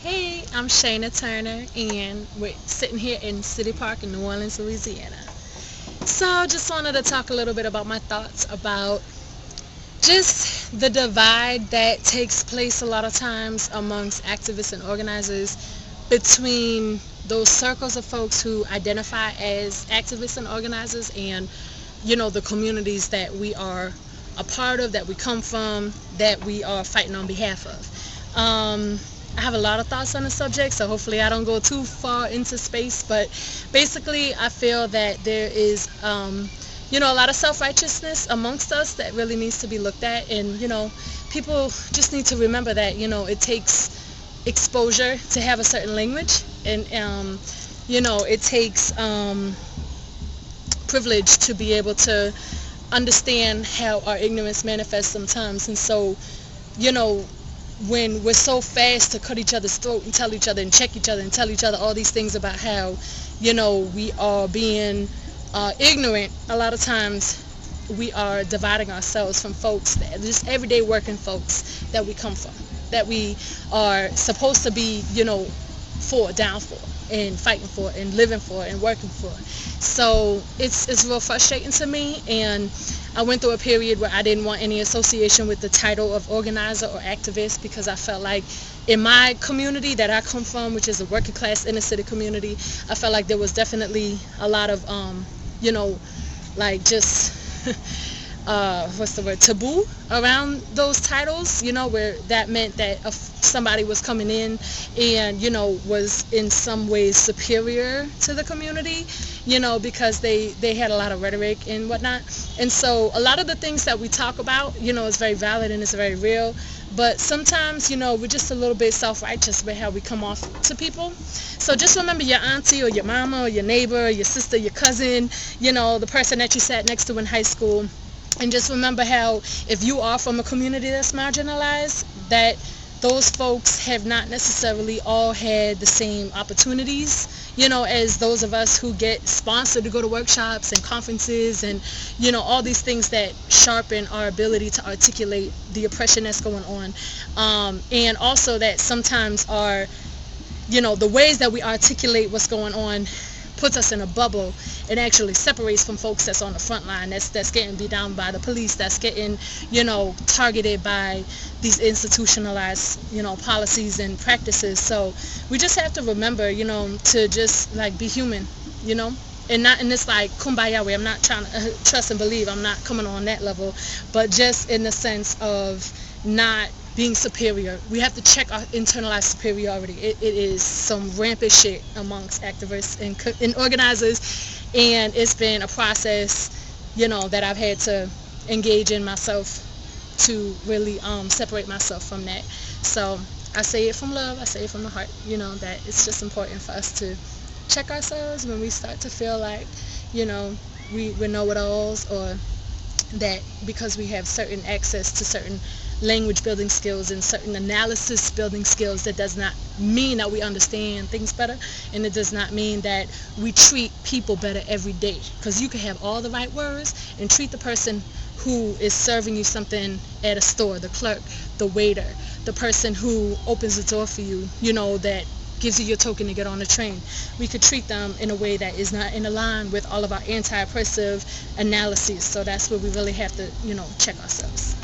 Hey, I'm Shayna Turner, and we're sitting here in City Park in New Orleans, Louisiana. So, just wanted to talk a little bit about my thoughts about just the divide that takes place a lot of times amongst activists and organizers between those circles of folks who identify as activists and organizers and, the communities that we are a part of, that we come from, that we are fighting on behalf of. I have a lot of thoughts on the subject, so hopefully I don't go too far into space, but basically I feel that there is a lot of self-righteousness amongst us that really needs to be looked at, and people just need to remember that it takes exposure to have a certain language, and it takes privilege to be able to understand how our ignorance manifests sometimes. And so when we're so fast to cut each other's throat and tell each other and check each other and tell each other all these things about how we are being ignorant, a lot of times we are dividing ourselves from folks, just everyday working folks that we come from, that we are supposed to be down for and fighting for and living for and working for. So it's real frustrating to me, and I went through a period where I didn't want any association with the title of organizer or activist, because I felt like in my community that I come from, which is a working class inner city community, I felt like there was definitely a lot of taboo around those titles, where that meant that if somebody was coming in and was in some ways superior to the community, because they had a lot of rhetoric and whatnot. And so a lot of the things that we talk about, is very valid and it's very real, but sometimes we're just a little bit self-righteous with how we come off to people. So just remember your auntie or your mama or your neighbor, your sister, your cousin, the person that you sat next to in high school. And just remember how if you are from a community that's marginalized, that those folks have not necessarily all had the same opportunities, as those of us who get sponsored to go to workshops and conferences and, all these things that sharpen our ability to articulate the oppression that's going on. And also that sometimes the ways that we articulate what's going on puts us in a bubble and actually separates from folks that's on the front line, that's getting beat down by the police, that's getting targeted by these institutionalized policies and practices. So we just have to remember to just be human, and not in this kumbaya way. I'm not trying to trust and believe, I'm not coming on that level, but just in the sense of not being superior. We have to check our internalized superiority. It is some rampant shit amongst activists and organizers, and it's been a process, that I've had to engage in myself to really separate myself from that. So I say it from love, I say it from the heart, that it's just important for us to check ourselves when we start to feel like, we're know-it-alls, or that because we have certain access to certain language building skills and certain analysis building skills, that does not mean that we understand things better, and it does not mean that we treat people better every day, because you can have all the right words and treat the person who is serving you something at a store, the clerk, the waiter, the person who opens the door for you, that gives you your token to get on the train. We could treat them in a way that is not in line with all of our anti-oppressive analyses. So that's where we really have to check ourselves.